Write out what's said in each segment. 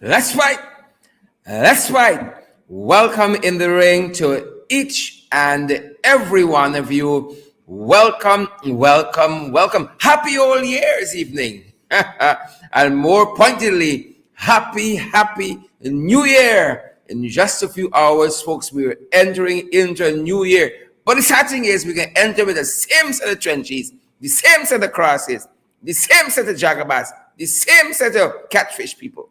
Let's fight. Let's fight. Welcome in the ring to each and every one of you. Welcome, welcome, welcome. Happy Old Year's evening. And more pointedly, happy New Year. In just a few hours, folks, we're entering into a new year. But the sad thing is, we can enter with the same set of trenches, the same set of crosses, the same set of jagabats, the same set of catfish people.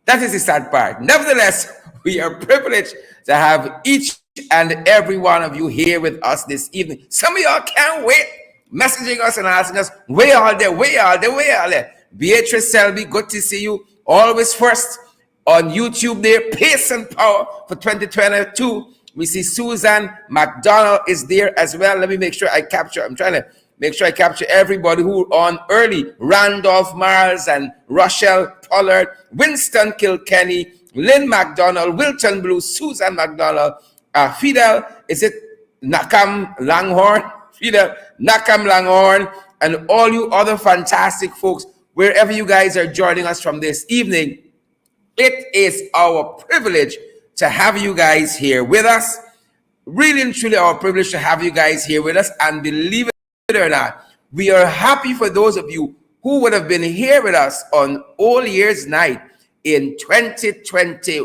That is the sad part. Nevertheless, we are privileged to have each and every one of you here with us this evening. Some of y'all can't wait, messaging us and asking us, where are they? Beatrice Selby, good to see you. Always first on YouTube there. Pace and power for 2022. We see Susan McDonald is there as well. Let me make sure I capture. I'm trying to make sure I capture everybody who are on early. Randolph Miles and Rochelle Pollard, Winston Kilkenny, Lynn McDonald, Wilton Blue, Susan McDonald, Fidel, is it Nakam Langhorn? Fidel Nakam Langhorn, and all you other fantastic folks, wherever you guys are joining us from this evening. It is our privilege to have you guys here with us. Really and truly our privilege to have you guys here with us. And believe it or not, we are happy for those of you who would have been here with us on All Year's Night in 2020,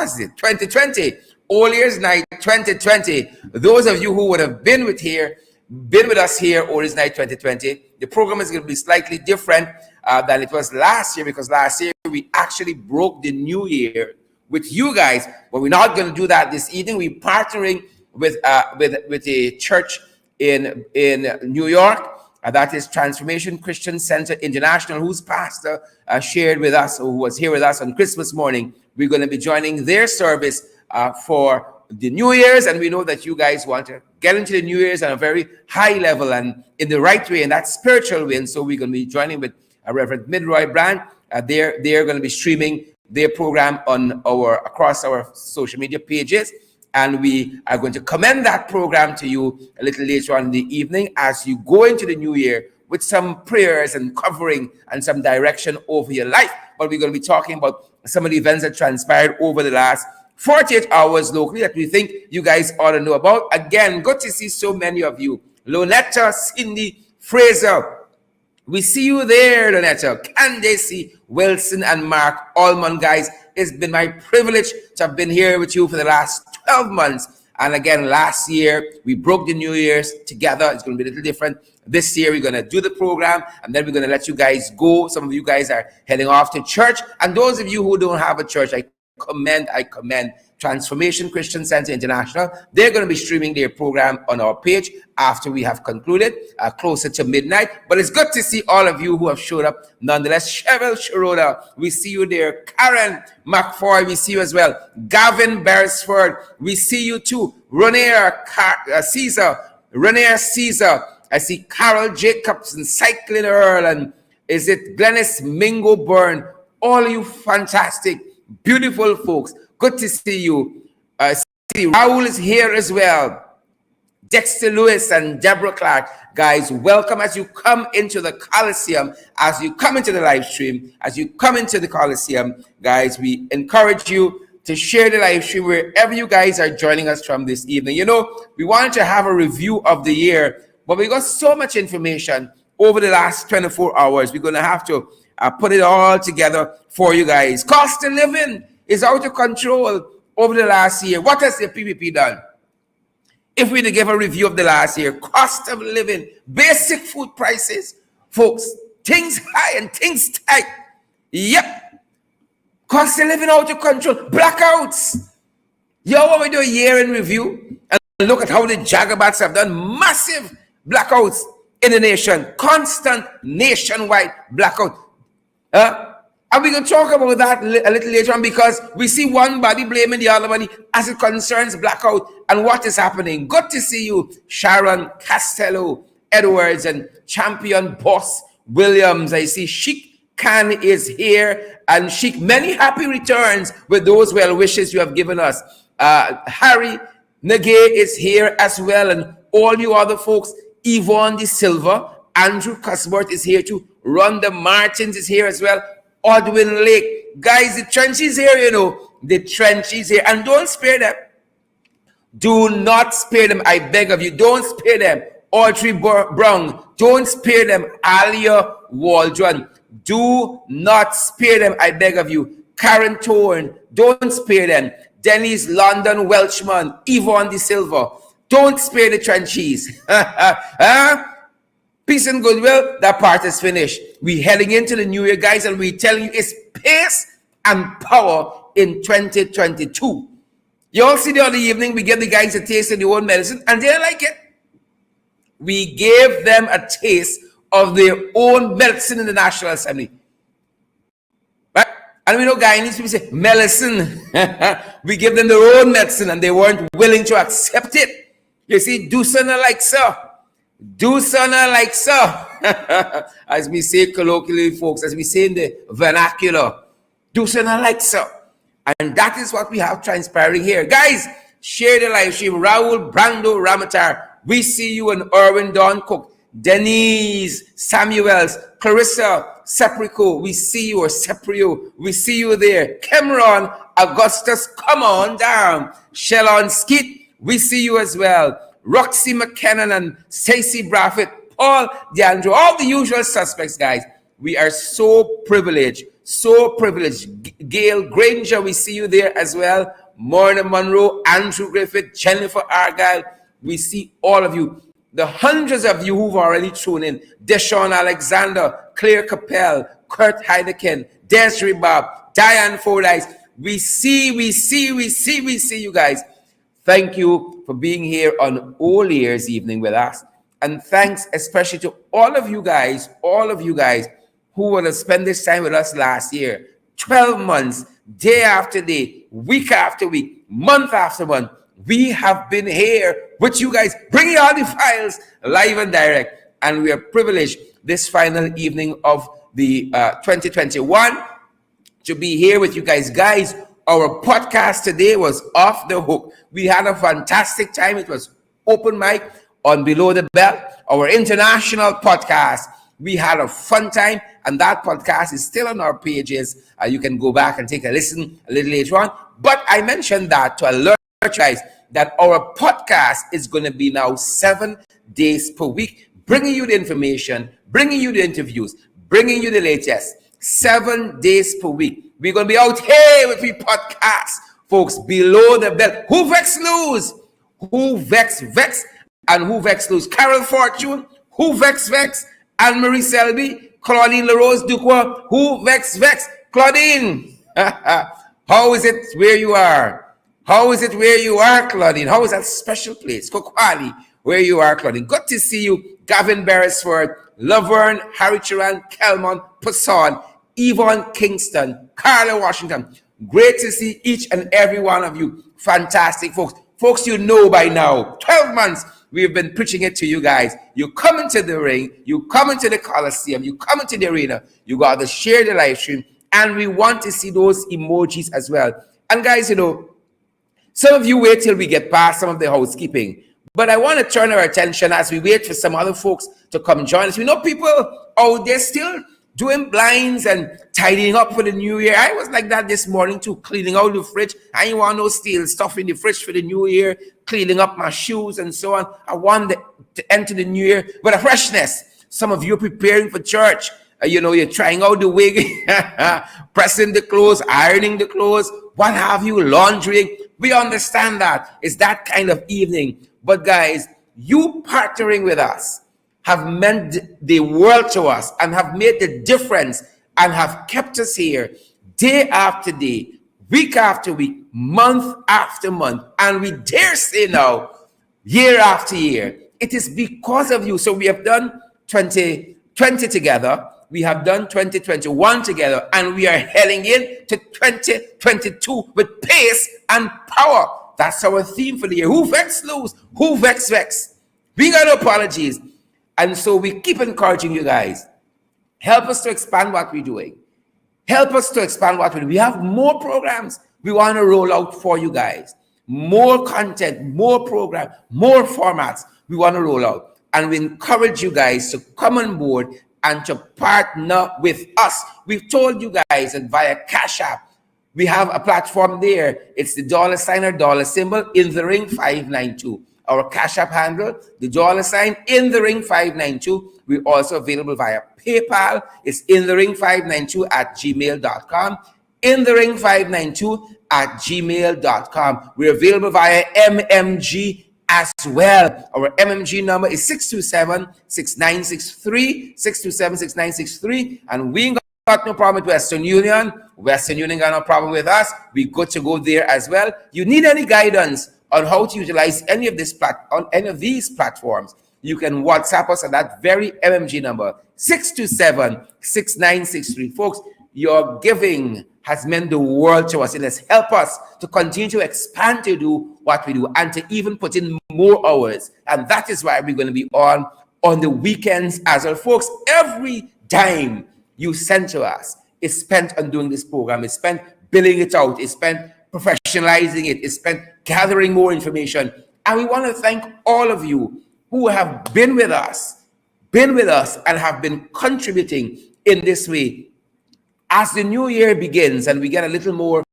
2020, All Year's Night 2020. Those of you who would have been with us here, All Year's Night 2020, the program is going to be slightly different than it was last year, because last year we actually broke the new year with you guys, but we're not going to do that this evening. We're partnering with a church in New York. That is Transformation Christian Center International, whose pastor shared with us, who was here with us on Christmas morning. We're going to be joining their service for the New Year's, and we know that you guys want to get into the New Year's on a very high level and in the right way, and that spiritual way. And so we're going to be joining with Reverend Midroy Brand. They're going to be streaming their program on across our social media pages. And we are going to commend that program to you a little later on in the evening as you go into the new year with some prayers and covering and some direction over your life. But we're going to be talking about some of the events that transpired over the last 48 hours locally that we think you guys ought to know about. Again, good to see so many of you. Lonetta, Cindy, Fraser, we see you there, Lonetta. Candace, Wilson, and Mark Allman, guys. It's been my privilege to have been here with you for the last 12 months. And again, last year, we broke the New Year's together. It's going to be a little different. This year, we're going to do the program, and then we're going to let you guys go. Some of you guys are heading off to church. And those of you who don't have a church, I commend Transformation Christian Center International. They're going to be streaming their program on our page after we have concluded, closer to midnight. But it's good to see all of you who have showed up nonetheless. Cheryl Shiroda, we see you there. Karen McFoy, we see you as well. Gavin Beresford, we see you too. Renier Caesar, I see Carol Jacobson, Cycling Earl, and is it Glennis Mingo Byrne? All you fantastic, beautiful folks. Good to see you. See Raul is here as well. Dexter Lewis and Deborah Clark. Guys, welcome as you come into the Coliseum, as you come into the live stream, as you come into the Coliseum. Guys, we encourage you to share the live stream wherever you guys are joining us from this evening. You know, we wanted to have a review of the year, but we got so much information over the last 24 hours. We're going to have to put it all together for you guys. Cost of living is out of control over the last year. What has the PPP done? If we to give a review of the last year, cost of living, basic food prices, folks, things high and things tight. Yep. Cost of living out of control. Blackouts. Yo, when we do a year in review and look at how the Jagabats have done massive blackouts in the nation, constant nationwide blackout. And we can talk about that a little later on, because we see one body blaming the other body as it concerns blackout and what is happening. Good to see you, Sharon Castello Edwards and Champion Boss Williams. I see Sheik Khan is here, and Sheik, many happy returns with those well wishes you have given us. Harry Nagay is here as well, and all you other folks. Yvonne De Silva, Andrew Cuthbert is here too. Rhonda Martins is here as well. Odwin Lake. Guys, the trench is here, you know. The trench is here. And don't spare them. Do not spare them. I beg of you. Don't spare them. Audrey Brown. Don't spare them. Alia Waldron. Do not spare them. I beg of you. Karen Thorne. Don't spare them. Denise London Welchman. Yvonne De Silva. Don't spare the trenches. Peace and goodwill. That part is finished. We're heading into the new year, guys, and we're telling you it's pace and power in 2022. You all see the other evening, we give the guys a taste of their own medicine, and they like it. We gave them a taste of their own medicine in the National Assembly. Right? And we know Guyanese people say, medicine. We give them their own medicine, and they weren't willing to accept it. You see, do something like so. Do something like so. As we say colloquially, folks, as we say in the vernacular, do something like so. And that is what we have transpiring here. Guys, share the live stream. Raul Brando Ramatar. We see you and Erwin Don Cook. Denise Samuels. Clarissa Seprico. We see you, or Seprio. We see you there. Cameron Augustus. Come on down. Shellon Skeet. We see you as well. Roxy McKinnon and Stacey Braffett. Paul DeAndre. All the usual suspects, guys. We are so privileged. So privileged. Gail Granger, we see you there as well. Morna Monroe, Andrew Griffith, Jennifer Argyle. We see all of you. The hundreds of you who've already tuned in. Deshaun Alexander, Claire Capel, Kurt Heideken, Desiree Bob, Diane Fordyce. We see you guys. Thank you for being here on All Ears Evening with us. And thanks especially to all of you guys who would have spent this time with us last year. 12 months, day after day, week after week, month after month. We have been here with you guys, bringing all the files live and direct. And we are privileged this final evening of the 2021 to be here with you guys. Guys, our podcast today was off the hook. We had a fantastic time. It was open mic on Below the Belt, our international podcast. We had a fun time, and that podcast is still on our pages. You can go back and take a listen a little later on. But I mentioned that to alert you guys that our podcast is going to be now 7 days per week, bringing you the information, bringing you the interviews, bringing you the latest. 7 days per week. We're going to be out here with the podcast, folks, Below the Belt. Who vex lose? Who vex, and who vex lose? Carol Fortune, who vex, Anne-Marie Selby, Claudine LaRose Duqua, who vex, Claudine. How is it where you are? How is it where you are, Claudine? How is that special place, Kokwali, where you are, Claudine? Good to see you. Gavin Beresford, Laverne, Harry Chiran, Kelmon, Passon, Yvonne Kingston, Carla Washington. Great to see each and every one of you. Fantastic, folks. Folks, you know by now, 12 months, we've been preaching it to you guys. You come into the ring, you come into the Coliseum, you come into the arena, you got to share the live stream, and we want to see those emojis as well. And guys, you know, some of you wait till we get past some of the housekeeping, but I want to turn our attention as we wait for some other folks to come join us. We know people out there still doing blinds and tidying up for the new year. I was like that this morning too, cleaning out the fridge. I didn't want no stale stuff in the fridge for the new year, cleaning up my shoes and so on. I wanted to enter the new year with a freshness. Some of you are preparing for church. You know, you're trying out the wig, pressing the clothes, ironing the clothes, what have you, laundering. We understand that. It's that kind of evening. But guys, you partnering with us have meant the world to us and have made the difference and have kept us here day after day, week after week, month after month. And we dare say now, year after year, it is because of you. So we have done 2020 together. We have done 2021 together, and we are heading in to 2022 with pace and power. That's our theme for the year. Who vex lose? Who vex? We got no apologies. And so we keep encouraging you guys. Help us to expand what we're doing. Help us to expand what we're doing. We have more programs we want to roll out for you guys. More content, more program, more formats we want to roll out. And we encourage you guys to come on board and to partner with us. We've told you guys that via Cash App, we have a platform there. It's the $ or dollar symbol in the ring 592. Our Cash App handle, the $ in the ring 592. We're also available via PayPal. It's in the ring 592 at gmail.com. In the ring 592 at gmail.com. We're available via MMG as well. Our MMG number is 627-6963, 627-6963, and we ain't got no problem with Western Union. Western Union got no problem with us. We good to go there as well. You need any guidance on how to utilize any of these platforms, you can WhatsApp us at that very MMG number, 627-6963. Folks, your giving has meant the world to us. It has helped us to continue to expand to do what we do and to even put in more hours. And that is why we're going to be on the weekends as well. Folks, every dime you send to us is spent on doing this program. It's spent billing it out. It's spent professionalizing it. It's spent gathering more information. And we want to thank all of you who have been with us and have been contributing in this way. As the new year begins and we get a little more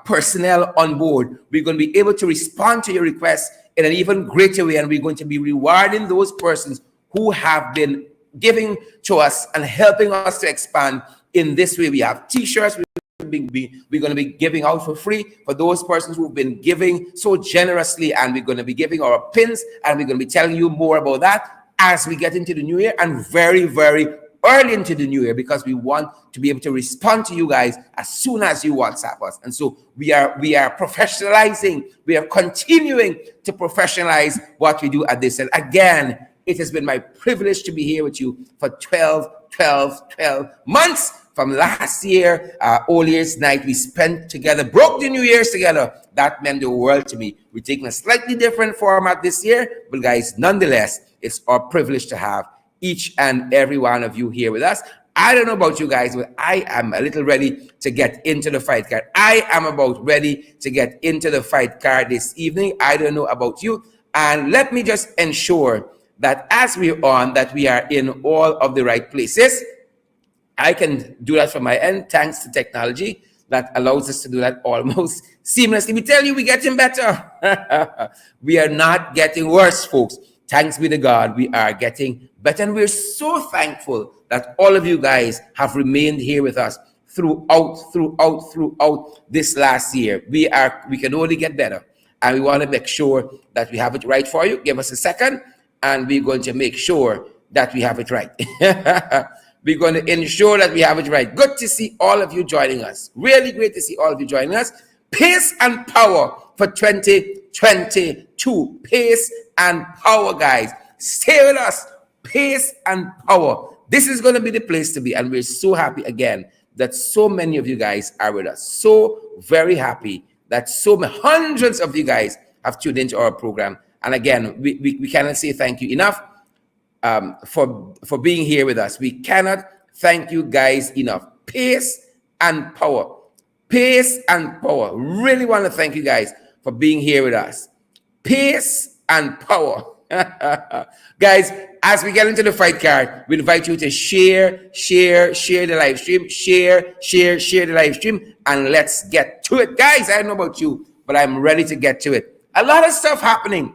personnel on board, we're going to be able to respond to your requests in an even greater way, and we're going to be rewarding those persons who have been giving to us and helping us to expand in this way. We have t-shirts we're going to be giving out for free for those persons who've been giving so generously, and we're going to be giving our pins, and we're going to be telling you more about that as we get into the new year and very, very early into the new year, because we want to be able to respond to you guys as soon as you WhatsApp us. And so we are professionalizing, we are continuing to professionalize what we do at this. And again, it has been my privilege to be here with you for 12 months. From last year, All Year's Night, we spent together, broke the New Year's together. That meant the world to me. We're taking a slightly different format this year, but guys, nonetheless, it's our privilege to have each and every one of you here with us. I don't know about you guys, but I am a little ready to get into the fight card. I am about ready to get into the fight card this evening. I don't know about you. And let me just ensure that as we're on, that we are in all of the right places. I can do that from my end, thanks to technology that allows us to do that almost seamlessly. We tell you, we're getting better. We are not getting worse, folks. Thanks be to God, we are getting better. And we're so thankful that all of you guys have remained here with us throughout this last year. We can only get better. And we want to make sure that we have it right for you. Give us a second, and we're going to make sure that we have it right. We're going to ensure that we have it right. Good to see all of you joining us. Really great to see all of you joining us. Pace and power for 2022. Pace and power, guys. Stay with us. Pace and power. This is going to be the place to be. And we're so happy again that so many of you guys are with us. So very happy that so many hundreds of you guys have tuned into our program. And again, we cannot say thank you enough. For being here with us. We cannot thank you guys enough. Pace and power. Pace and power. Really want to thank you guys for being here with us. Pace and power. Guys, as we get into the fight card, we invite you to share the live stream. Share the live stream, and let's get to it. Guys, I don't know about you, but I'm ready to get to it. A lot of stuff happening.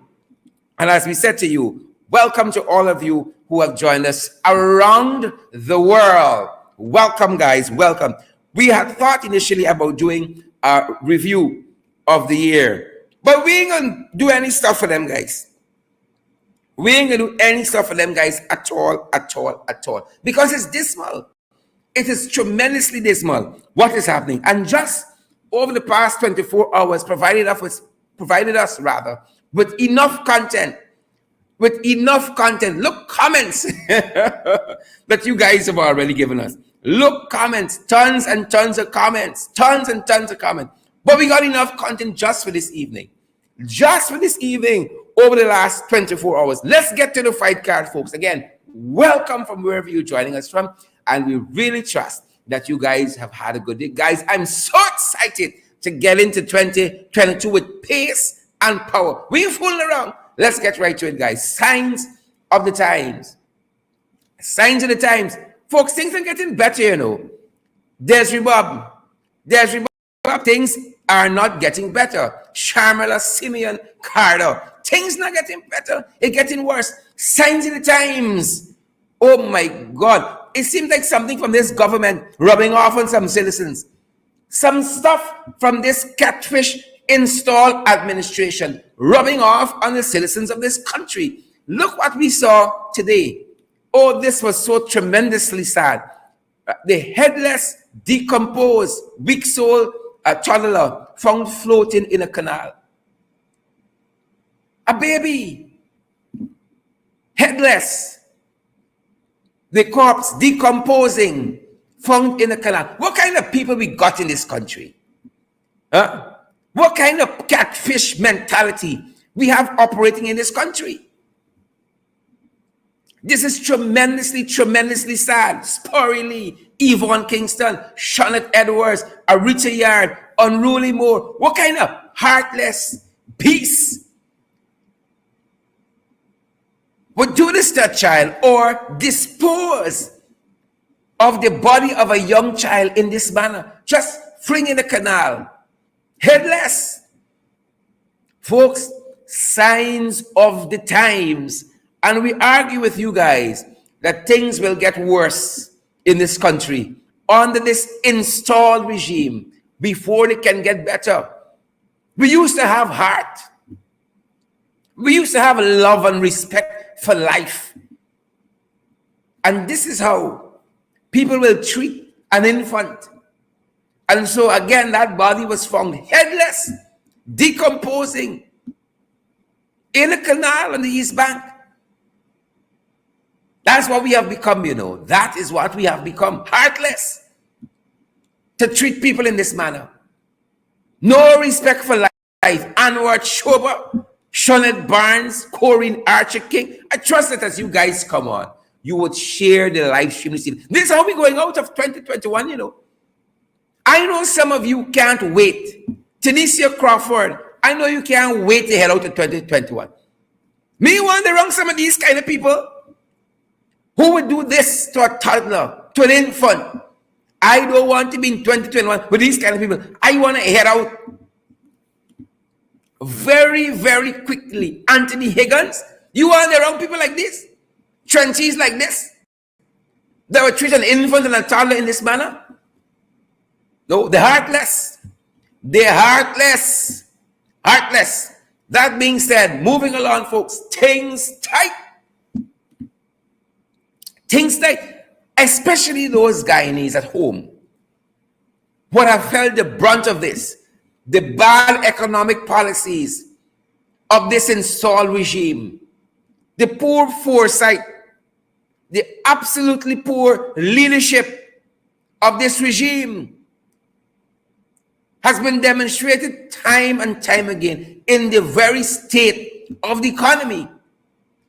And as we said to you, welcome to all of you who have joined us around the world. Welcome, guys. Welcome. We had thought initially about doing a review of the year, but we ain't going to do any stuff for them, guys. We ain't going to do any stuff for them, guys, at all. Because it's dismal. It is tremendously dismal what is happening. And just over the past 24 hours provided us with enough content. Look, comments that you guys have already given us. Look, comments, tons and tons of comments. But we got enough content just for this evening. Over the last 24 hours. Let's get to the fight card, folks. Again, welcome from wherever you're joining us from. And we really trust that you guys have had a good day. Guys, I'm so excited to get into 2022 with pace and power. We ain't fooling around. Let's get right to it, guys. Signs of the times. Folks, things are getting better, you know. There's Rebob. There's Rebob. Things are not getting better. Sharmila, Simeon, Carter. Things not getting better. It's getting worse. Signs of the times. Oh my God. It seems like something from this government rubbing off on some citizens. Some stuff from this catfish install administration rubbing off on the citizens of this country. Look what we saw today. Oh, this was so tremendously sad. The headless, decomposed, weak-souled toddler found floating in a canal. A baby, headless, the corpse decomposing, found in a canal. What kind of people we got in this country? Huh? What kind of catfish mentality we have operating in this country? This is tremendously, tremendously sad. Sporry Lee, Yvonne Kingston, Shawnette Edwards, Arita Yard, Unruly Moore. What kind of heartless beasts would do this to a child or dispose of the body of a young child in this manner? Just fling in the canal, headless. Folks, signs of the times. And we argue with you guys that things will get worse in this country under this installed regime before they can get better. We used to have heart. We used to have love and respect for life. And this is how people will treat an infant. And so again, that body was found headless, decomposing in a canal on the East Bank. That's what we have become, you know. That is what we have become. Heartless. To treat people in this manner. No respect for life. Anwar Shoba, Shawnette Barnes, Corinne Archer King. I trust that as you guys come on, you would share the live stream. This is how we're going out of 2021, you know. I know some of you can't wait. Tanisha Crawford, I know you can't wait to head out to 2021. Me wonder around some of these kind of people who would do this to a toddler, to an infant. I don't want to be in 2021 with these kind of people. I want to head out very, very quickly. Anthony Higgins, you want around people like this? Trenches like this? That would treat an infant and a toddler in this manner? No, they're heartless. They're heartless. Heartless. That being said, moving along, folks, things tight. Things like, especially those Guyanese at home, would have felt the brunt of this, the bad economic policies of this installed regime, the poor foresight, the absolutely poor leadership of this regime has been demonstrated time and time again in the very state of the economy.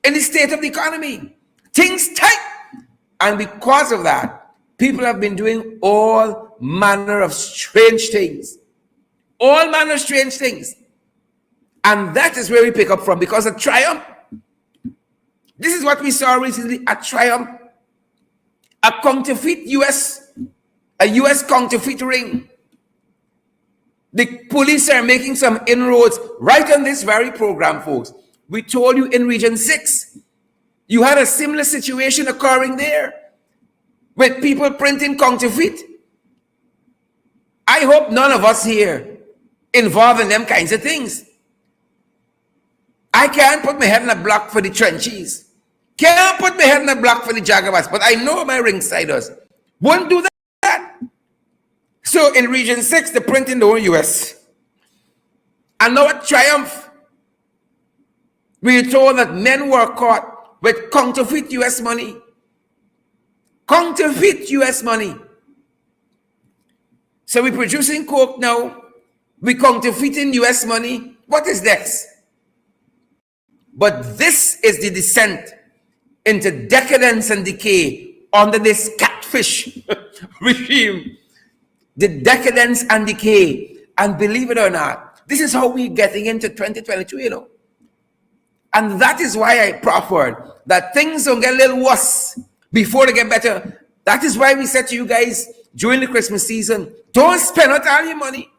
In the state of the economy, things tight. And because of that, people have been doing all manner of strange things. All manner of strange things. And that is where we pick up from, because a triumph. This is what we saw recently, a triumph. A counterfeit a US counterfeit ring. The police are making some inroads right on this very program, folks. We told you in Region 6, you had a similar situation occurring there with people printing counterfeit. I hope none of us here involved in them kinds of things. I can't put my head in a block for the trenches. Can't put my head in a block for the Jagabas, but I know my ringsiders won't do that. So in Region 6, the printing the whole US. And now at Triumph, we are told that men were caught with counterfeit US money. Counterfeit US money. So we're producing coke now. We're counterfeiting US money. What is this? But this is the descent into decadence and decay under this catfish regime. The decadence and decay. And believe it or not, this is how we're getting into 2022, you know. And that is why I proffered that things don't get a little worse before they get better. That is why we said to you guys during the Christmas season, don't spend out all your money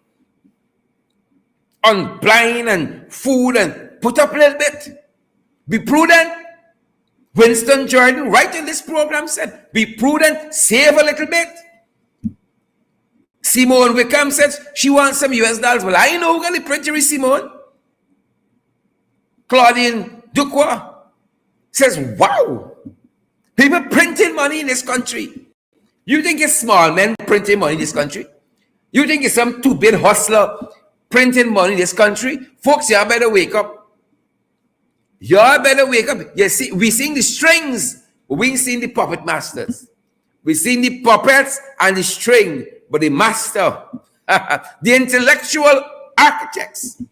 on blind and food, and put up a little bit. Be prudent. Winston Jordan, right in this program, said, be prudent, save a little bit. Simone Wickham says she wants some US dollars. Well, I know who's going to print you, Simone. Claudine Duqua says, wow, people printing money in this country. You think it's small men printing money in this country? You think it's some two-bit hustler printing money in this country? Folks, y'all better wake up. Y'all better wake up. You see, we sing the strings, but we ain't seen the puppet masters. We seen the puppets and the string, but the master, the intellectual architects,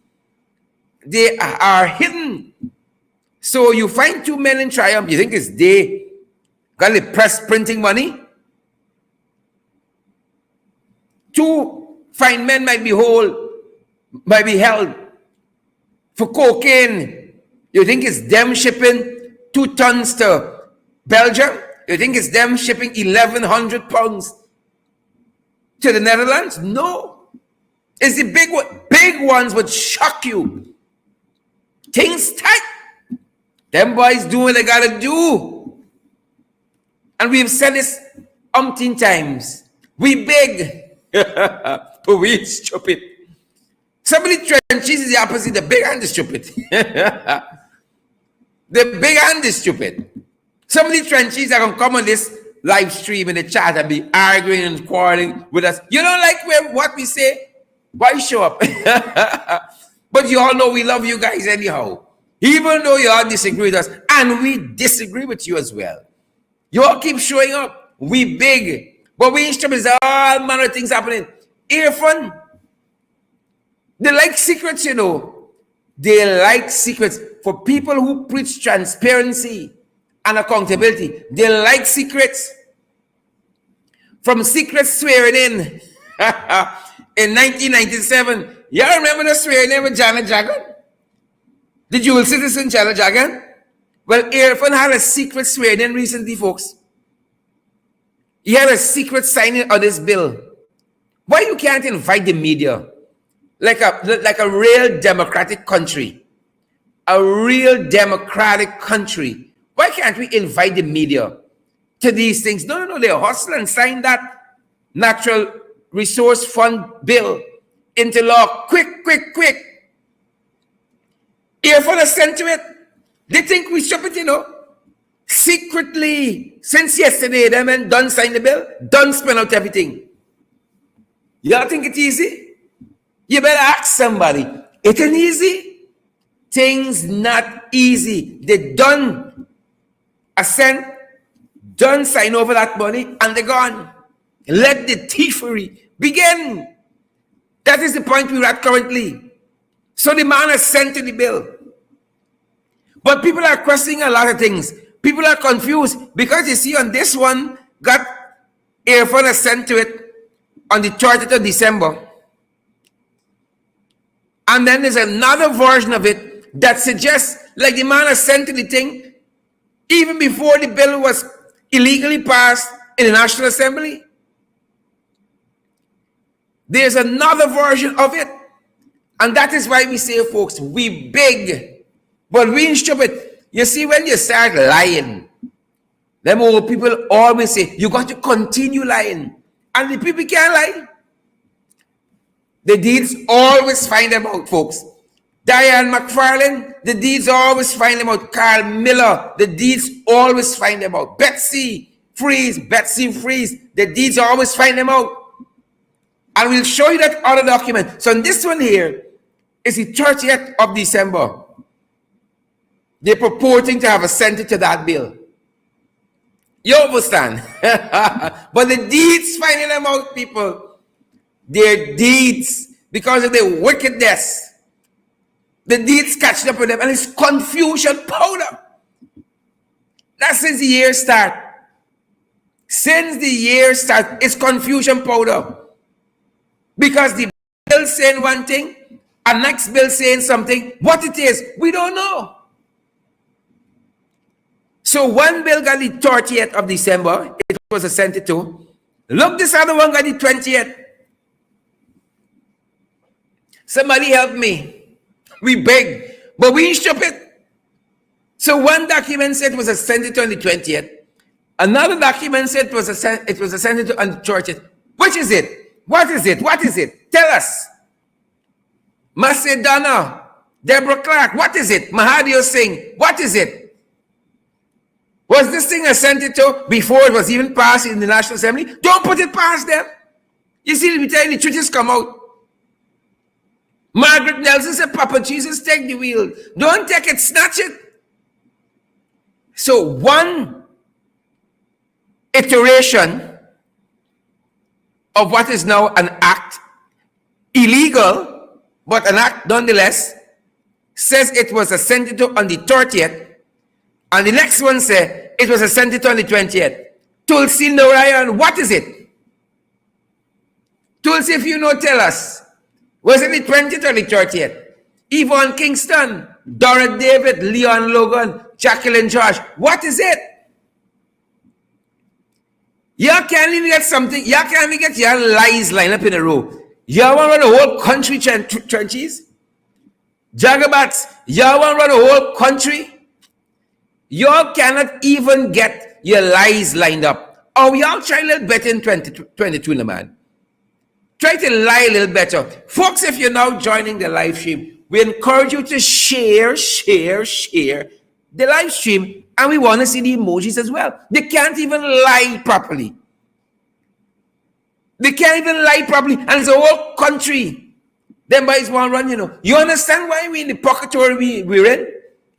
they are hidden. So you find two men in triumph. You think it's they got the press printing money? Two fine men might be held for cocaine. You think it's them shipping 2 tons to Belgium? You think it's them shipping 1,100 pounds to the Netherlands? No. It's the big ones would shock you. Things tight. Them boys do what they gotta do. And we've said this umpteen times. We big, but we stupid. Somebody trenches is the opposite, the big and the stupid. The big and the stupid. Somebody trenches are gonna come on this live stream in the chat and be arguing and quarreling with us. You don't like what we say? Why show up? But you all know we love you guys anyhow. Even though you all disagree with us, and we disagree with you as well. You all keep showing up. We big, but we instruments, all manner of things happening. Earphone, they like secrets, you know. They like secrets. For people who preach transparency and accountability, they like secrets. From secrets swearing in in 1997. Y'all remember the swearing in with Janet Jagan? The dual citizen Janet Jagan? Well, Earphone had a secret swearing in recently, folks. He had a secret signing of this bill. Why you can't invite the media? Like a real democratic country. A real democratic country. Why can't we invite the media to these things? No, they hustle and sign that natural resource fund bill into law. Quick. Earphone is sent to it. They think we stupid, you know. Secretly, since yesterday, them and done sign the bill, done spend out everything. Y'all think it's easy? You better ask somebody. It ain't easy. Things not easy. They done assent, done sign over that money, and they're gone. Let the thievery begin. That is the point we're at currently. So the man has sent to the bill. But people are questioning a lot of things. People are confused because you see on this one, got Earphone has sent to it on the 30th of December. And then there's another version of it that suggests like the man has sent to the thing even before the bill was illegally passed in the National Assembly. There's another version of it. And that is why we say, folks, we big, but we ain't stupid. You see, when you start lying, them old people always say, you got to continue lying. And the people can't lie. The deeds always find them out, folks. Diane McFarlane, the deeds always find them out. Carl Miller, the deeds always find them out. Betsy Freeze, the deeds always find them out. And we'll show you that other document. So in this one here is the 30th of December. They're purporting to have assented to that bill. You understand? But the deeds finding them out, people. Their deeds, because of their wickedness. The deeds catching up with them. And it's confusion powder. That's since the year start. Since the year start, it's confusion powder. Because the bill saying one thing, and next bill saying something. What it is, we don't know. So one bill got the 30th of December. It was assented to. Look, this other one got the 20th. Somebody help me. We beg, but we ain't stupid. So one document said it was assented to on the 20th. Another document said it was assented to on the 30th. Which is it? What is it? What is it? Tell us. Macedona, Deborah Clark, what is it? Mahadio Singh, what is it? Was this thing assented to before it was even passed in the National Assembly? Don't put it past them. You see, we tell you the truth has come out. Margaret Nelson said, Papa Jesus, take the wheel. Don't take it, snatch it. So one iteration of what is now an act, illegal, but an act nonetheless, says it was assented to on the 30th, and the next one says it was assented to on the 20th. Tulsi Narayan, what is it? Tulsi, if you know, tell us. Was it the 20th or the 30th? Yvonne Kingston, Dora David, Leon Logan, Jacqueline George, what is it? You can't even get something, you can't even get your lies lined up in a row. You want to run the whole country trenches? Jagabats, you want to run the whole country? You cannot even get your lies lined up. Oh, y'all try a little better in 2022, man. Try to lie a little better. Folks, if you're now joining the live stream, we encourage you to share the live stream, and we want to see the emojis as well. They can't even lie properly. They can't even lie properly, and it's a whole country. Them boys want to run, you know. You understand why we in the pocketry we're in?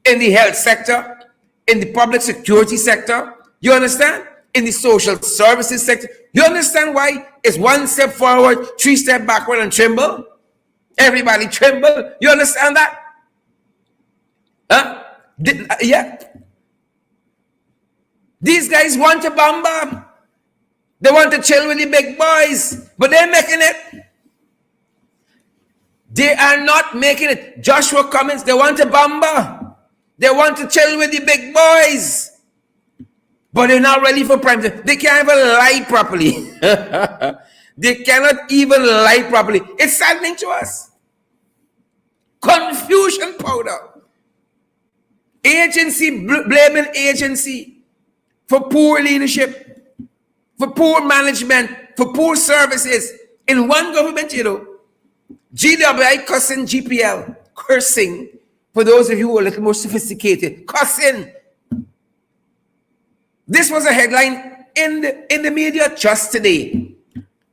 In the health sector, in the public security sector. You understand? In the social services sector. You understand why it's one step forward, 3 steps backward, and tremble? Everybody tremble. You understand that? Huh? Yeah. These guys want to bomb. They want to chill with the big boys, but they're making it. They are not making it. Joshua Cummins, they want to bomb. They want to chill with the big boys, but they're not ready for prime time. They can't even lie properly. They cannot even lie properly. It's saddening to us. Confusion powder. Agency, blaming agency for poor leadership, for poor management, for poor services. In one government, you know, GWI cussing GPL, cursing, for those of you who are a little more sophisticated, cussing. This was a headline in the media just today.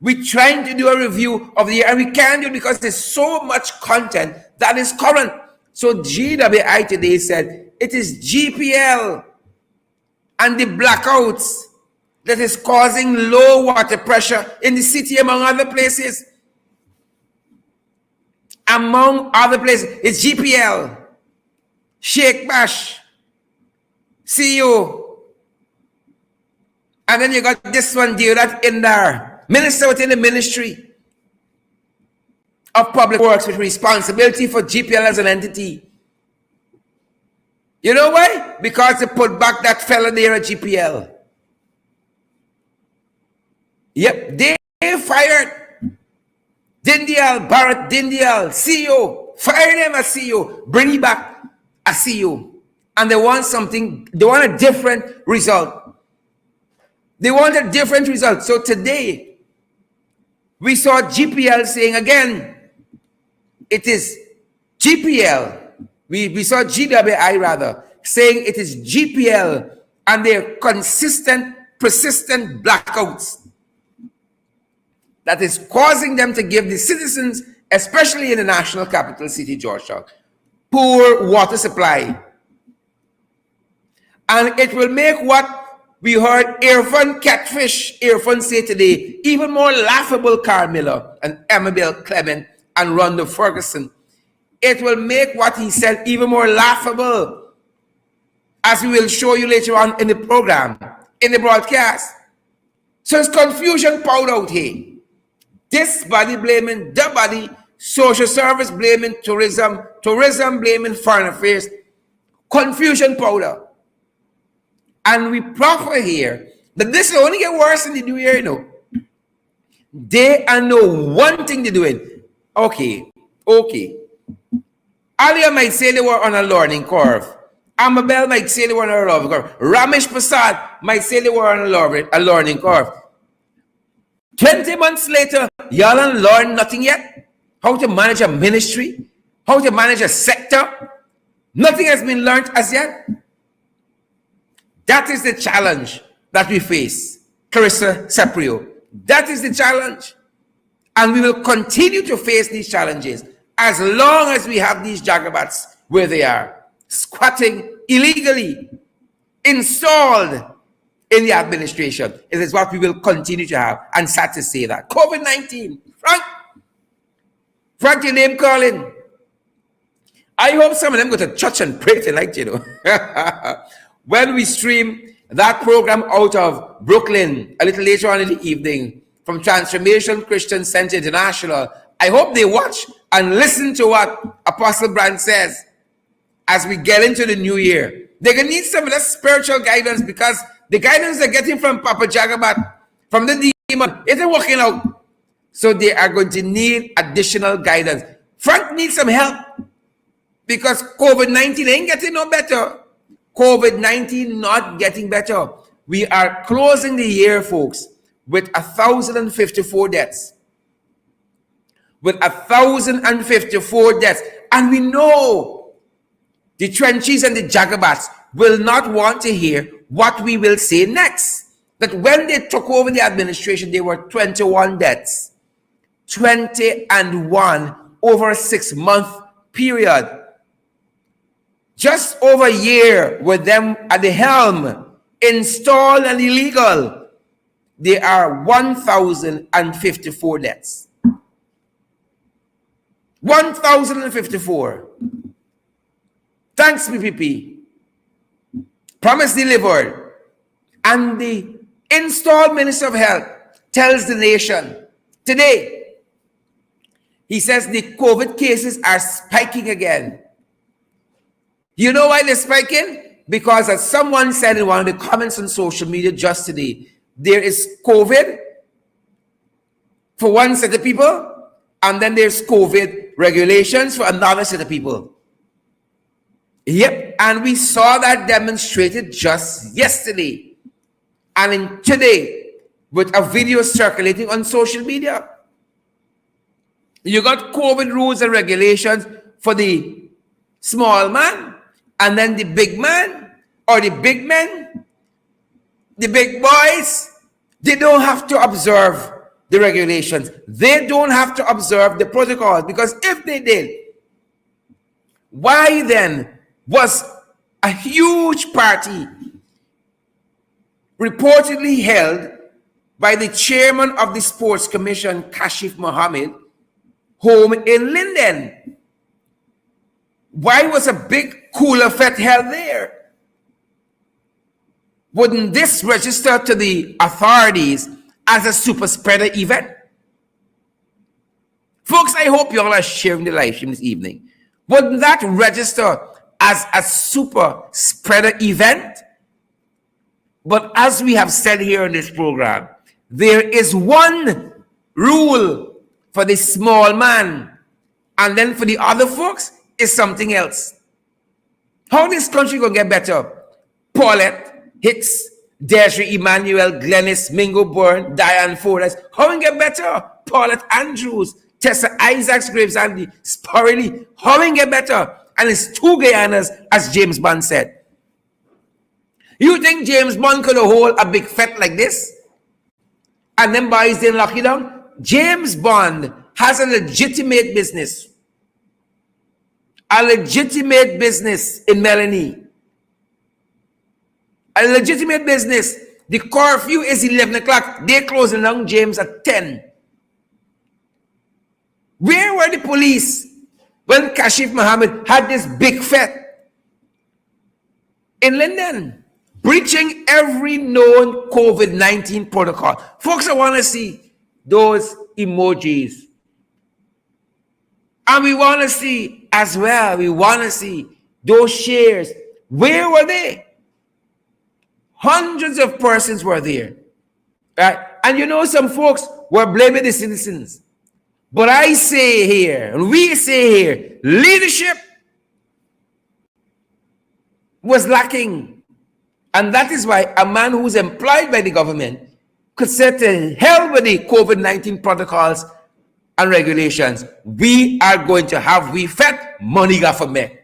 We're trying to do a review of the year, and we can't do it because there's so much content that is current. So GWI today said it is GPL and the blackouts that is causing low water pressure in the city, among other places. Among other places, it's GPL, Sheikh Bash, CEO. And then you got this one there, that in there. Minister within the Ministry of Public Works with responsibility for GPL as an entity. You know why? Because they put back that fella there at GPL. Yep, they fired Dindial, Barrett Dindial, CEO. Fire them as CEO. Bring him back as CEO. And they want something, they want a different result. They want a different result. So today, we saw GPL saying again, it is GPL. We saw GWI rather, saying it is GPL and their consistent, persistent blackouts that is causing them to give the citizens, especially in the national capital city, Georgetown, poor water supply. And it will make what we heard Irfan say today, even more laughable. Carmilla and Amabel Clement and Rhonda Ferguson. It will make what he said even more laughable, as we will show you later on in the program, in the broadcast. So it's confusion poured out here. This body blaming the body, social service blaming tourism blaming foreign affairs, confusion powder. And we proffer here But this will only get worse in the new year, you know. They are know one thing they're doing. Okay. Alia might say they were on a learning curve. Amabel might say they were on a learning curve. Ramesh Prasad might say they were on a learning curve. 20 months later, y'all don't learn nothing yet? How to manage a ministry? How to manage a sector? Nothing has been learned as yet. That is the challenge that we face, Carissa Saprio. That is the challenge. And we will continue to face these challenges as long as we have these jagabats where they are, squatting illegally, installed in the administration. It is what we will continue to have. And sad to say that. COVID-19. Frank, your name calling. I hope some of them go to church and pray tonight, you know. When we stream that program out of Brooklyn a little later on in the evening from Transformation Christian Center International, I hope they watch and listen to what Apostle Brand says as we get into the new year. They're going to need some of that spiritual guidance because the guidance they're getting from Papa Jagabat, from the demon, isn't working out. So they are going to need additional guidance. Frank needs some help because COVID-19 ain't getting no better. COVID-19 not getting better. We are closing the year, folks, with 1,054 deaths. With 1,054 deaths. And we know the trenches and the jagabats will not want to hear what we will say next. That when they took over the administration, there were 21 deaths. 21 over a 6-month period. Just over a year with them at the helm, installed and illegal, there are 1,054 deaths. 1,054. Thanks, PPP. Promise delivered. And the installed Minister of Health tells the nation today, he says the COVID cases are spiking again. You know why they're spiking? Because as someone said in one of the comments on social media just today, there is COVID for one set of people, and then there's COVID regulations for another set of people. Yep, and we saw that demonstrated just yesterday and in today with a video circulating on social media. You got COVID rules and regulations for the small man, and then the big man or the big men, the big boys, they don't have to observe the regulations. They don't have to observe the protocols, because if they did, why then was a huge party reportedly held by the chairman of the Sports Commission, Kashif Mohammed, home in Linden? Why was a big cooler fete held there? Wouldn't this register to the authorities as a super spreader event? Folks, I hope you all are sharing the live stream this evening. Wouldn't that register as a super spreader event? But as we have said here in this program, there is one rule for the small man, and then for the other folks is something else. How this country gonna get better? Paulette Hicks, Desiree Emmanuel, Glennis, Mingo Byrne, Diane Forrest. How we get better? Paulette Andrews, Tessa Isaacs, Graves Andy, Sporley. How we get better? And it's 2 Guyanas, as James Bond said. You think James Bond could hold a big fete like this? And then boys didn't lock it down? James Bond has a legitimate business. A legitimate business in Melanie. A legitimate business. The curfew is 11 o'clock. They're closing down James at 10. Where were the police when Kashif Mohammed had this big fete in Linden, breaching every known COVID-19 protocol? Folks, I want to see those emojis. And we want to see as well, we want to see those shares. Where were they? Hundreds of persons were there. Right? And you know, some folks were blaming the citizens. But I say here, and we say here, leadership was lacking. And that is why a man who was employed by the government could say to hell with the COVID-19 protocols and regulations. We are going to have, we fed money got for me.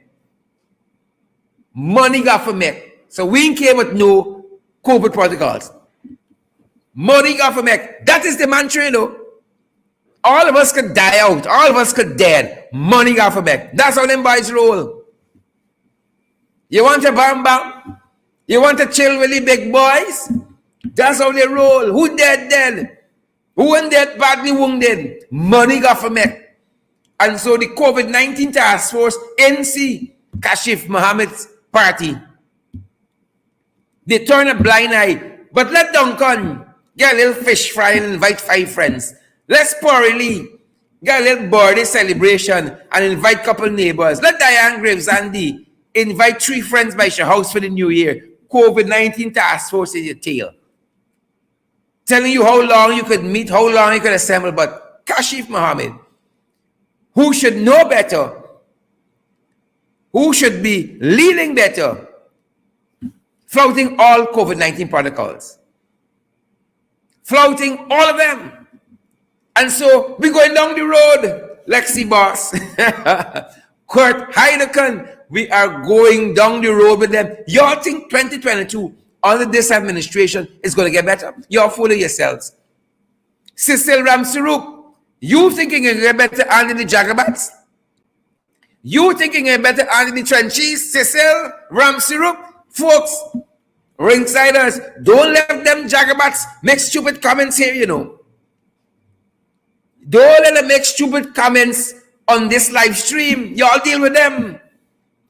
Money got for me. So we came with no COVID protocols. Money got for me. That is the mantra, you know. All of us could die out. All of us could dead. Money got for me. That's how them boys roll. You want to bam bam? You want to chill with the big boys? That's how they roll. Who dead dead? Who ain't dead badly wounded? Money got for me. And so the COVID-19 task force, NC, Kashif Mohammed's party, they turn a blind eye. But let Duncan get a little fish fry and invite 5 friends. Let's Porily get a little birthday celebration and invite a couple neighbors. Let Diane Graves Andy invite 3 friends by your house for the new year. COVID-19 task force is your tail. Telling you how long you could meet, how long you could assemble. But Kashif Mohammed, who should know better, who should be leading better, flouting all COVID-19 protocols. Flouting all of them. And so we're going down the road, Lexi Boss, Kurt Heidekan, we are going down the road with them. Y'all think 2022 under this administration is going to get better? Y'all fooling yourselves. Cecil Ramsarup, you thinking you get better under the Jagabats? You thinking you get better under the trenches? Cecil Ramsarup? Folks, ringsiders, don't let them Jagabats make stupid comments here, you know. Don't let them make stupid comments on this live stream. Y'all deal with them.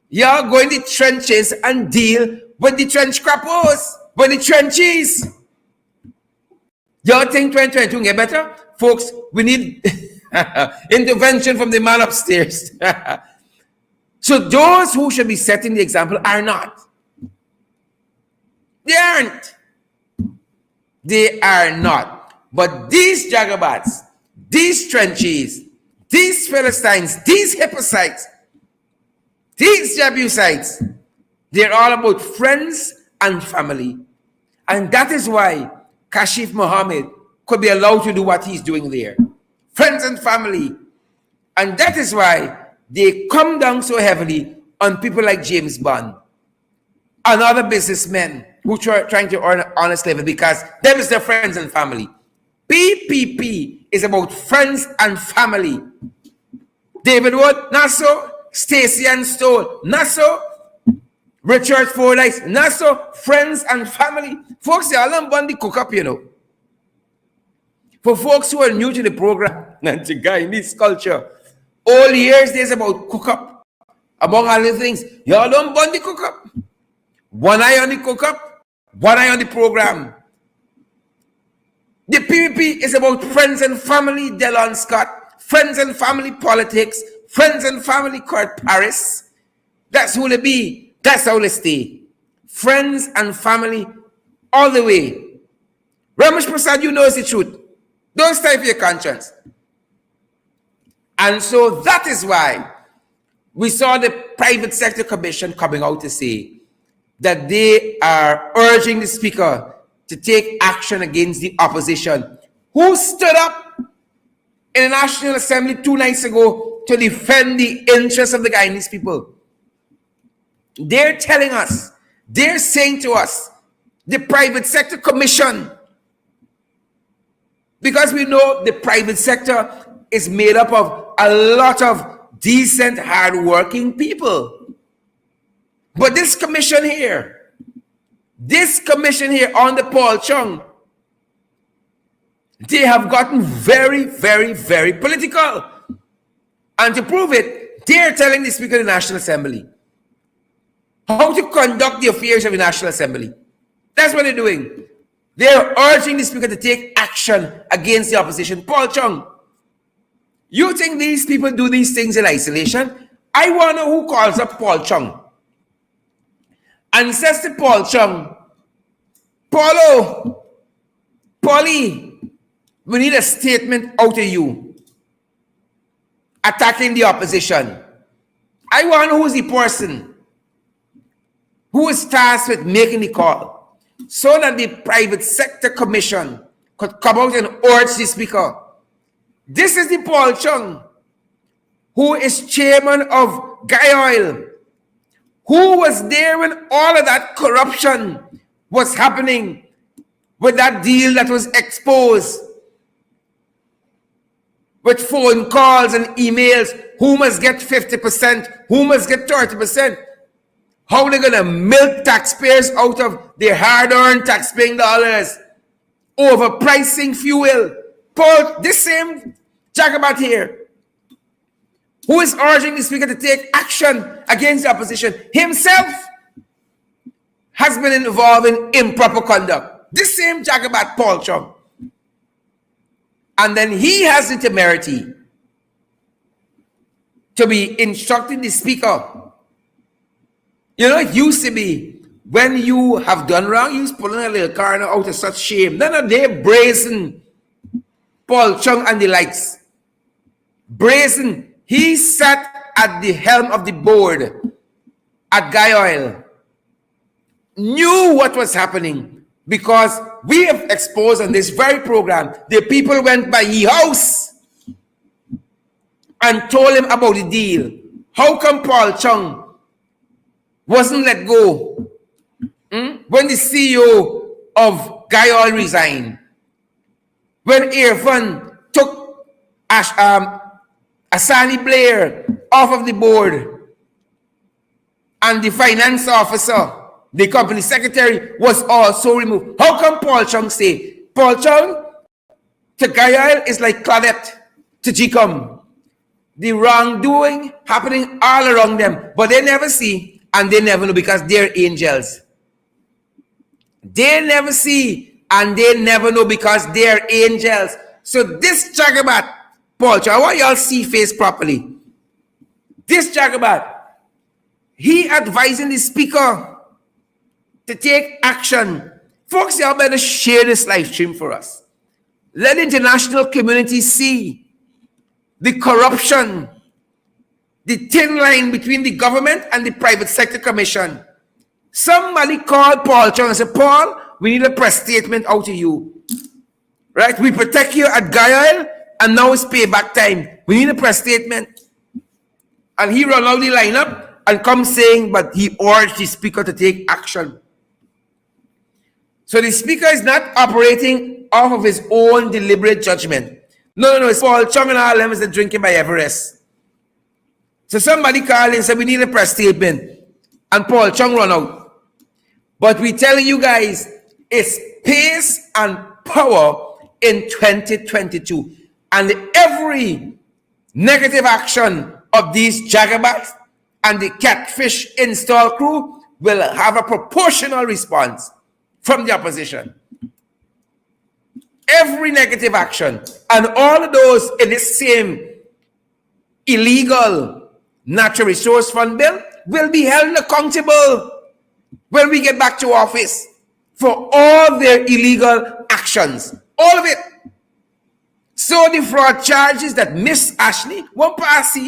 Y'all go in the trenches and deal with the trench crappos, with the trenches. Y'all think 2022 will get better? Folks, we need intervention from the man upstairs. So those who should be setting the example are not. They aren't. They are not. But these Jagabats, these trenches, these Philistines, these Hippocytes, these Jebusites, they're all about friends and family. And that is why Kashif Mohammed could be allowed to do what he's doing there. Friends and family. And that is why they come down so heavily on people like James Bond and other businessmen who are trying to earn an honest living, because them is their friends and family. PPP is about friends and family. David Wood, not so. Stacey and Stoll, not so. Richard Fordyce, not so. Friends and family. Folks, they all Bundy cook up, you know. For folks who are new to the program and to Guyanese culture, all years there's about cook up. Among other things, y'all don't Bundy cook up. One eye on the cook up, one eye on the program. The PPP is about friends and family, Delon Scott, friends and family politics, friends and family Kurt Paris. That's who they be. That's how they stay. Friends and family all the way. Ramesh Prasad, you know the truth. Don't stifle your conscience. And so that is why we saw the private sector commission coming out to say that they are urging the speaker to take action against the opposition who stood up in the National Assembly 2 nights ago to defend the interests of the Guyanese people. They're telling us, they're saying to us, the private sector commission, because we know the private sector is made up of a lot of decent, hard-working people. But this commission here on the Paul Chung, they have gotten very, very, very political. And to prove it, they're telling the Speaker of the National Assembly how to conduct the affairs of the National Assembly. That's what they're doing. They're urging the Speaker to take action against the opposition. Paul Chung, you think these people do these things in isolation? I want to know who calls up Paul Chung and says to Paul Chung, Polly, we need a statement out of you attacking the opposition. I want who is the person who is tasked with making the call so that the private sector commission could come out and urge the speaker. This is the Paul Chung, who is chairman of Guy Oil, who was there when all of that corruption was happening with that deal that was exposed with phone calls and emails. Who must get 50%? Who must get 30%? How they're going to milk taxpayers out of their hard-earned taxpaying dollars, overpricing fuel. Paul, this same jagabat here, who is urging the speaker to take action against the opposition, himself has been involved in improper conduct. This same jagabat, Paul Chung. And then he has the temerity to be instructing the speaker. You know, it used to be when you have done wrong, you was pulling a little car out of such shame. None of they brazen Paul Chung and the likes. Brazen. He sat at the helm of the board at Guy Oil, knew what was happening, because we have exposed on this very program, the people went by his house and told him about the deal. How come Paul Chung wasn't let go when the CEO of Guy Oil resigned? When Irfan took Asani Blair off of the board, and the finance officer, the company secretary, was also removed. How come Paul Chung say, Paul Chung to Guy Oil is like Claudette to GCOM? The wrongdoing happening all around them, but they never see and they never know because they're angels. They never see and they never know because they're angels. So this jagabat, Paul Chung, I want y'all see face properly. This jagabat, he advising the speaker to take action. Folks, y'all better share this live stream for us. Let the international community see the corruption, the thin line between the government and the private sector commission. Somebody called Paul Chung and said, Paul, we need a press statement out of you. Right? We protect you at Guy Oil and now it's payback time. We need a press statement. And he run out the lineup and come saying, but he urged the speaker to take action. So the speaker is not operating off of his own deliberate judgment. No, it's Paul Chung and all them is drinking by Everest. So somebody called and said, we need a press statement. And Paul Chung run out. But we telling you guys, it's pace and power in 2022. And every negative action of these jagabats and the catfish install crew will have a proportional response from the opposition. Every negative action and all of those in this same illegal natural resource fund bill will be held accountable when we get back to office for all their illegal actions. All of it. So the fraud charges that Miss Ashley won't pass.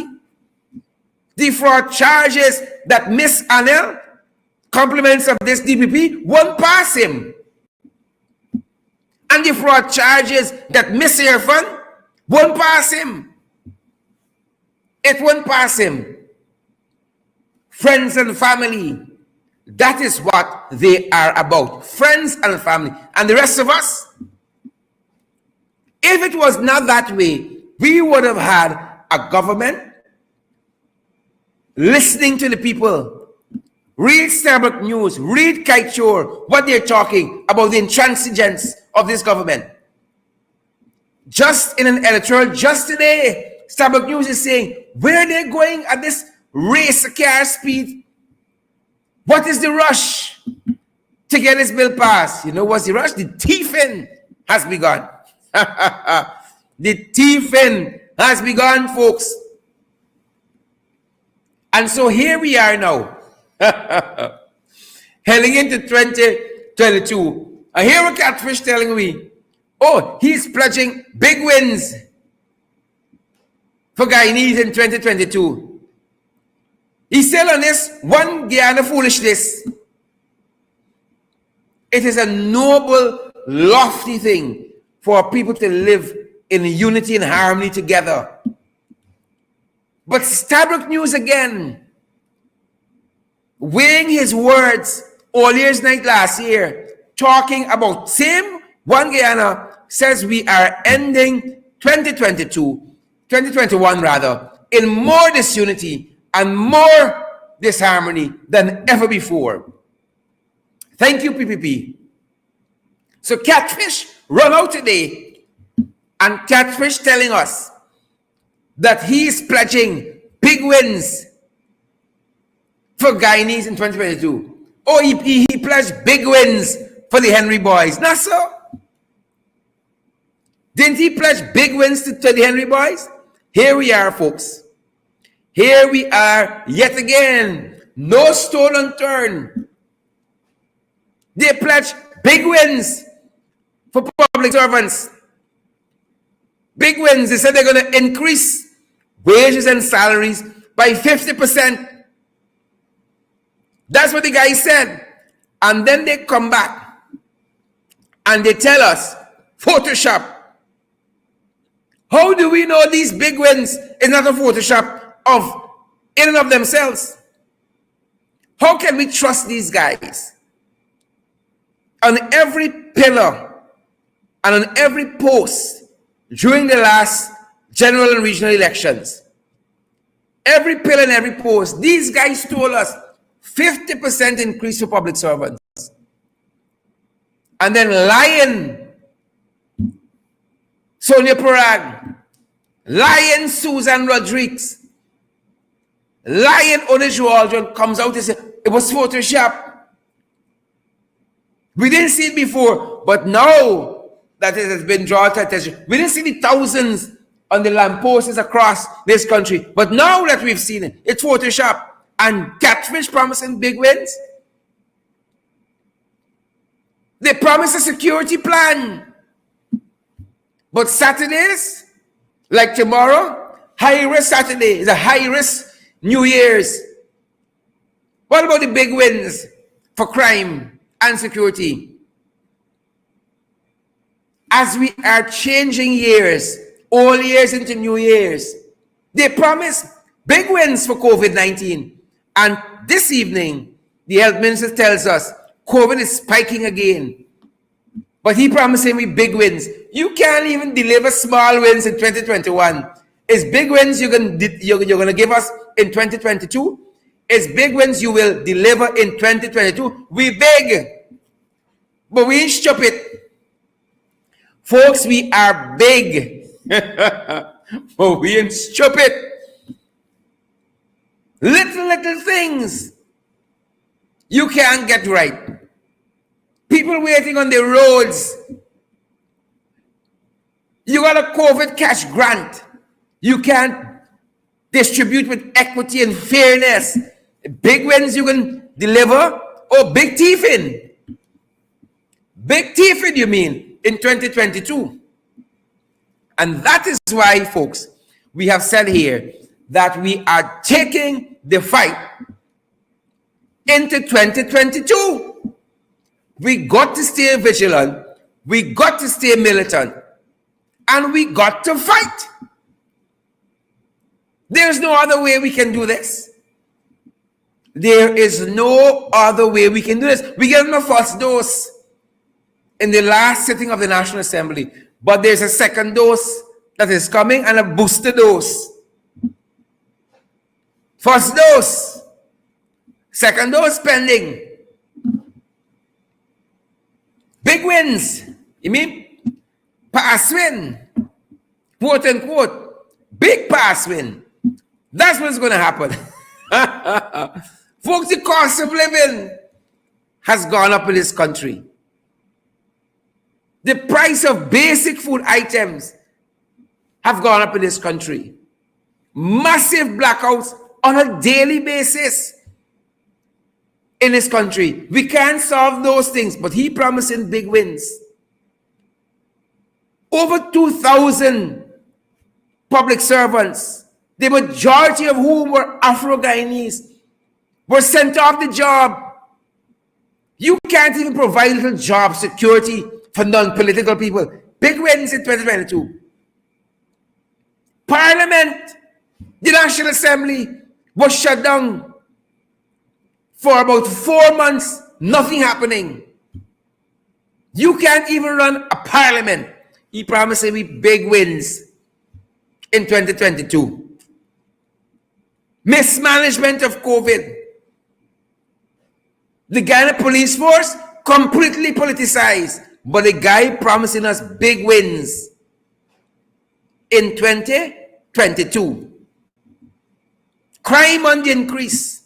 The fraud charges that Miss Anel, compliments of this DPP, won't pass him. And the fraud charges that Miss Irfan won't pass him. It won't pass him. Friends and family, that is what they are about. Friends and family. And the rest of us, if it was not that way, we would have had a government listening to the people. Read Starbuck News, read Kaichor, what they're talking about the intransigence of this government. Just in an editorial just today, Starbuck News is saying, where are they going at this race car speed? What is the rush to get this bill passed? You know what's the rush? The thieving has begun. The thieving has begun, folks. And so here we are now, heading into 2022. I hear a catfish telling me, oh, he's pledging big wins for Guyanese in 2022. He's still on this one Guyana foolishness. It is a noble, lofty thing for people to live in unity and harmony together. But Stabrook News again, weighing his words all year's night last year, talking about same one Guyana says we are ending 2021 rather, in more disunity and more disharmony than ever before. Thank you, PPP. So Catfish run out today, and Catfish telling us that he is pledging big wins for Guyanese in 2022. Oh, he pledged big wins for the Henry boys. Not so. Didn't he pledge big wins to the Henry boys? Here we are, folks. Here we are yet again. No stone unturned. They pledged big wins for public servants. Big wins. They said they're going to increase wages and salaries by 50%. That's what the guy said. And then they come back and they tell us, Photoshop. How do we know these big wins is not a Photoshop of in and of themselves? How can we trust these guys? On every pillar and on every post during the last general and regional elections, every pillar and every post, these guys told us 50% increase for public servants. And then lying Sonia Parag, lying Susan Rodriguez, lying Onishu Aldrin comes out and says it was Photoshop. We didn't see it before, but now that it has been drawn to attention, we didn't see the thousands on the lampposts across this country, but now that we've seen it, it's Photoshop. And Catfish promising big wins. They promise a security plan. But Saturdays, like tomorrow, high risk Saturday is a high risk New Year's. What about the big wins for crime and security? As we are changing years, all years into New Year's, they promise big wins for COVID-19. And this evening, the health minister tells us COVID is spiking again. But he promising me big wins. You can't even deliver small wins in 2021. Is big wins you're going to give us in 2022? Is big wins you will deliver in 2022? We big, but we ain't stupid. Folks, we are big, but we ain't stupid. Little things you can't get right. People waiting on the roads. You got a COVID cash grant. You can't distribute with equity and fairness. Big wins you can deliver, or big thieving. Big thieving, you mean, in 2022. And that is why, folks, we have said here that we are taking the fight into 2022. We got to stay vigilant. We got to stay militant. And we got to fight. There's no other way we can do this. There is no other way we can do this. We gave them a first dose in the last sitting of the National Assembly. But there's a second dose that is coming and a booster dose. First dose. Second dose pending. Big wins. You mean? Pass win. Quote unquote. Big pass win. That's what's going to happen. Folks, the cost of living has gone up in this country. The price of basic food items have gone up in this country. Massive blackouts on a daily basis in this country. We can't solve those things, but he promising big wins. Over 2,000 public servants, the majority of whom were Afro-Guyanese, were sent off the job. You can't even provide little job security for non-political people. Big wins in 2022. Parliament, the National Assembly, was shut down for about 4 months, nothing happening. You can't even run a parliament. He promised me big wins in 2022. Mismanagement of COVID. The Ghana police force completely politicized, but the guy promising us big wins in 2022. Crime on the increase.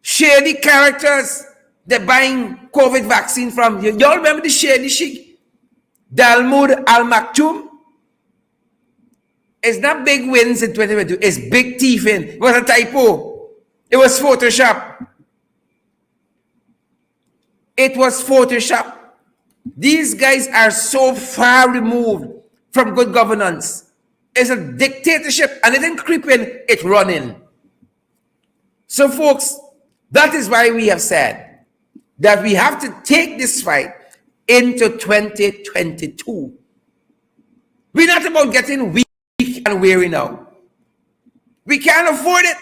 Shady characters they're buying COVID vaccine from. Y'all remember the shady sheik? Dalmud Al Maktoum? It's not big wins in 2022. It's big thieving. It was a typo. It was Photoshop. It was Photoshop. These guys are so far removed from good governance. It's a dictatorship, and it didn't creep in, it running. So folks, that is why we have said that we have to take this fight into 2022. We're not about getting weak and weary now. We can't afford it.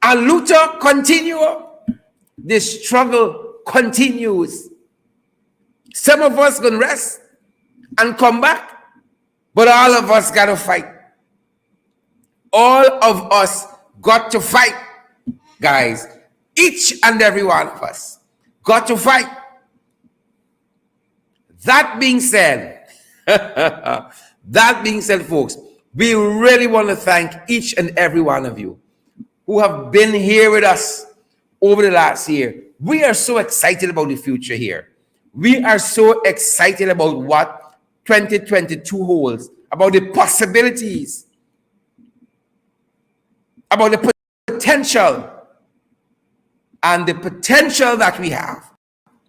And Luther continue. The struggle continues. Some of us gonna rest and come back, but all of us gotta fight. All of us got to fight, guys. Each and every one of us got to fight. That being said, folks, we really want to thank each and every one of you who have been here with us over the last year. We are so excited about the future here. We are so excited about what 2022 holds, about the possibilities, about the potential. And the potential that we have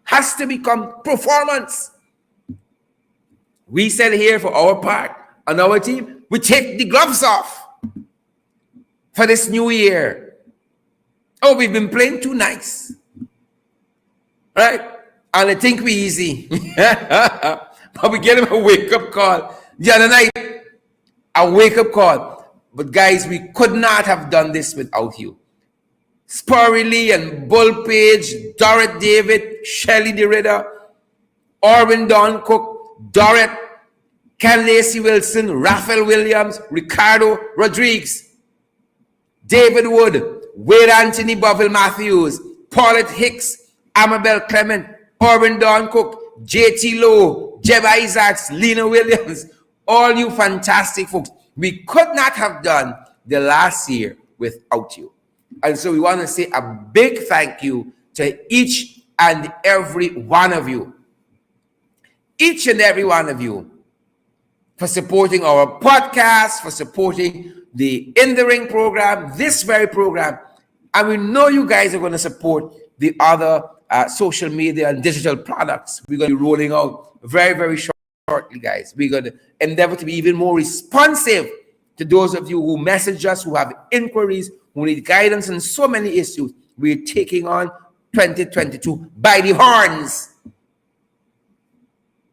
has to become performance. We said here for our part, on our team, we take the gloves off for this new year. Oh, we've been playing too nice. Right? And I think we easy. But we get him a wake-up call. The other night, a wake-up call. But guys, we could not have done this without you. Spurry Lee and Bull Page, Dorrit David, Shelley DeRidder, Orwin Don Cook, Dorrit, Ken Lacey Wilson, Raphael Williams, Ricardo Rodriguez, David Wood, Wade Anthony Boville Matthews, Paulette Hicks, Amabel Clement, Orwin Don Cook, JT Lowe, Jeb Isaacs, Lena Williams, all you fantastic folks. We could not have done the last year without you. And so we want to say a big thank you to each and every one of you. Each and every one of you for supporting our podcast, for supporting the In the Ring program, this very program. And we know you guys are going to support the other social media and digital products we're going to be rolling out very, very shortly, guys. We're going to endeavor to be even more responsive to those of you who message us, who have inquiries, who need guidance on so many issues. We're taking on 2022 by the horns.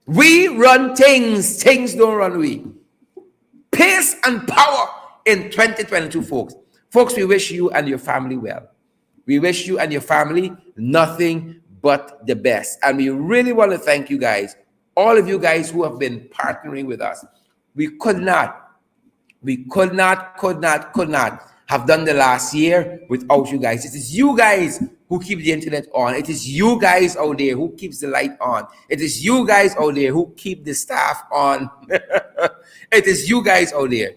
We run things, things don't run we. Pace and power in 2022, folks. Folks, we wish you and your family well. We wish you and your family nothing but the best. And we really want to thank you guys, all of you guys who have been partnering with us. We could not have done the last year without you guys. It is you guys who keep the internet on. It is you guys out there who keeps the light on. It is you guys out there who keep the staff on. It is you guys out there.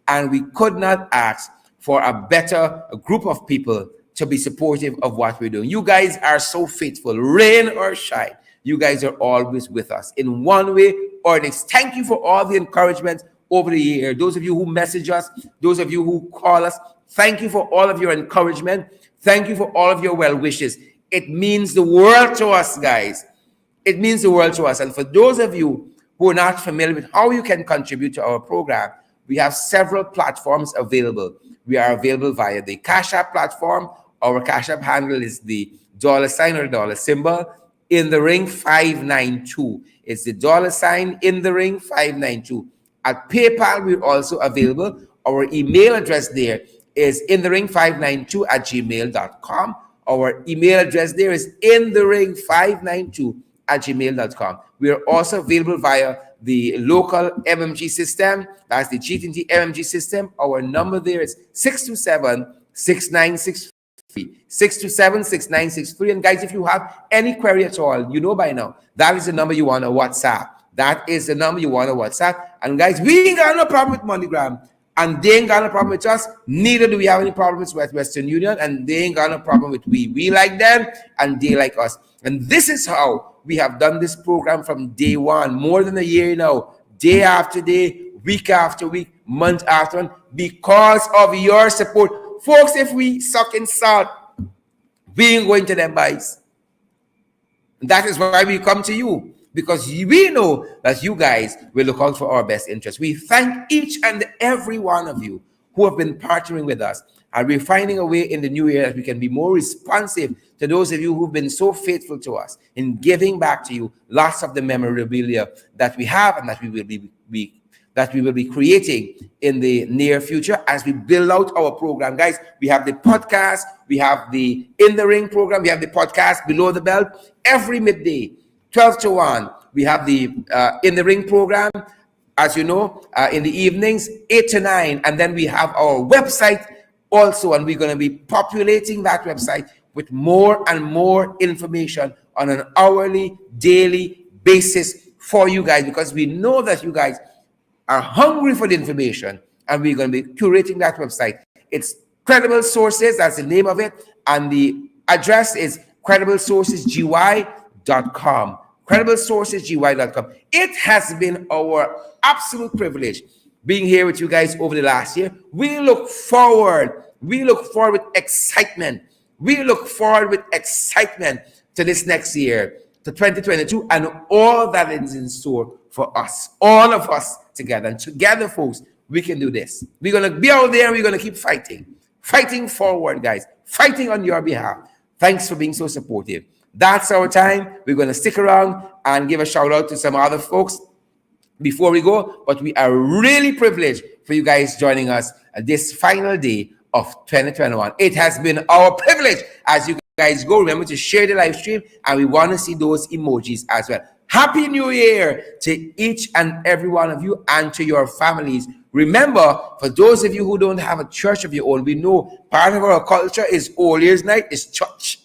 And we could not ask for a better group of people to be supportive of what we're doing. You guys are so faithful, rain or shine. You guys are always with us in one way or next. Thank you for all the encouragement over the year. Those of you who message us, those of you who call us, Thank you for all of your encouragement. Thank you for all of your well wishes. It means the world to us, guys. It means the world to us. And for those of you who are not familiar with how you can contribute to our program, we have several platforms available. We are available via the Cash App platform. Our Cash App handle is the $ or dollar symbol in the ring 592. It's the $ in the ring 592. At PayPal, we're also available. Our email address there is inthering592@gmail.com. Our email address there is inthering592@gmail.com. We are also available via the local MMG system. That's the GTT MMG system. Our number there is 627-6963. 627-6963. And guys, if you have any query at all, you know by now, that is the number you want to WhatsApp. That is the number you want to WhatsApp. And guys, we ain't got no problem with MoneyGram. And they ain't got no problem with us. Neither do we have any problems with Western Union. And they ain't got no problem with we. We like them and they like us. And this is how we have done this program from day one, more than a year now, day after day, week after week, month after month, because of your support. Folks, if we suck in salt, we ain't going to them boys. That is why we come to you, because we know that you guys will look out for our best interests. We thank each and every one of you who have been partnering with us. And we're finding a way in the new year that we can be more responsive to those of you who've been so faithful to us in giving back to you lots of the memorabilia that we have and that we will be creating in the near future as we build out our program. Guys, we have the podcast, we have the In the Ring program, we have the podcast Below the Belt every midday, 12 to 1. We have the In the Ring program, as you know, in the evenings, 8 to 9. And then we have our website also, and we're going to be populating that website with more and more information on an hourly, daily basis for you guys, because we know that you guys are hungry for the information, and we're going to be curating that website. It's Credible Sources, that's the name of it, and the address is crediblesourcesgy.com. crediblesourcesgy.com. It has been our absolute privilege being here with you guys over the last year. We look forward with excitement. We look forward with excitement to this next year, to 2022, and all that is in store for us, all of us together. And together, folks, we can do this. We're going to be out there and we're going to keep fighting forward, guys, fighting on your behalf. Thanks for being so supportive. That's our time. We're going to stick around and give a shout out to some other folks before we go, but we are really privileged for you guys joining us this final day of 2021. It has been our privilege as you guys go. Remember to share the live stream, and we want to see those emojis as well. Happy New Year to each and every one of you and to your families. Remember, for those of you who don't have a church of your own, we know part of our culture is All Year's Night, is church.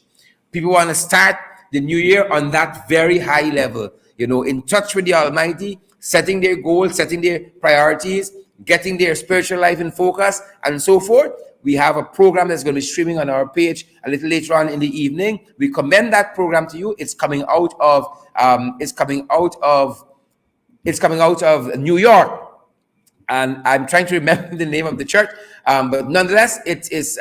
People want to start the new year on that very high level, in touch with the Almighty, setting their goals, setting their priorities, getting their spiritual life in focus, and so forth. We have a program that's going to be streaming on our page a little later on in the evening. We commend that program to you. It's coming out of New York, and I'm trying to remember the name of the church, but nonetheless, it is.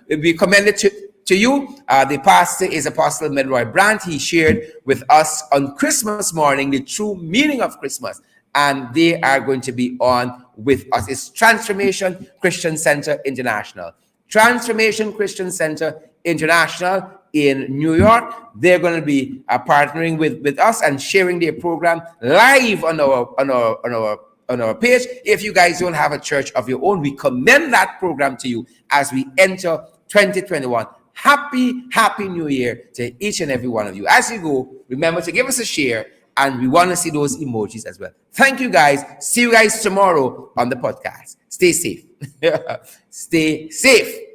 We commend it to you. The pastor is Apostle Medroy Brandt. He shared with us on Christmas morning the true meaning of Christmas, and they are going to be on with us. It's Transformation Christian Center International. Transformation Christian Center International in New York. They're going to be partnering with us and sharing their program live on our page. If you guys don't have a church of your own, we commend that program to you as we enter 2021. Happy New Year to each and every one of you. As you go, remember to give us a share, and we want to see those emojis as well. Thank you, guys. See you guys tomorrow on the podcast. Stay safe. Stay safe.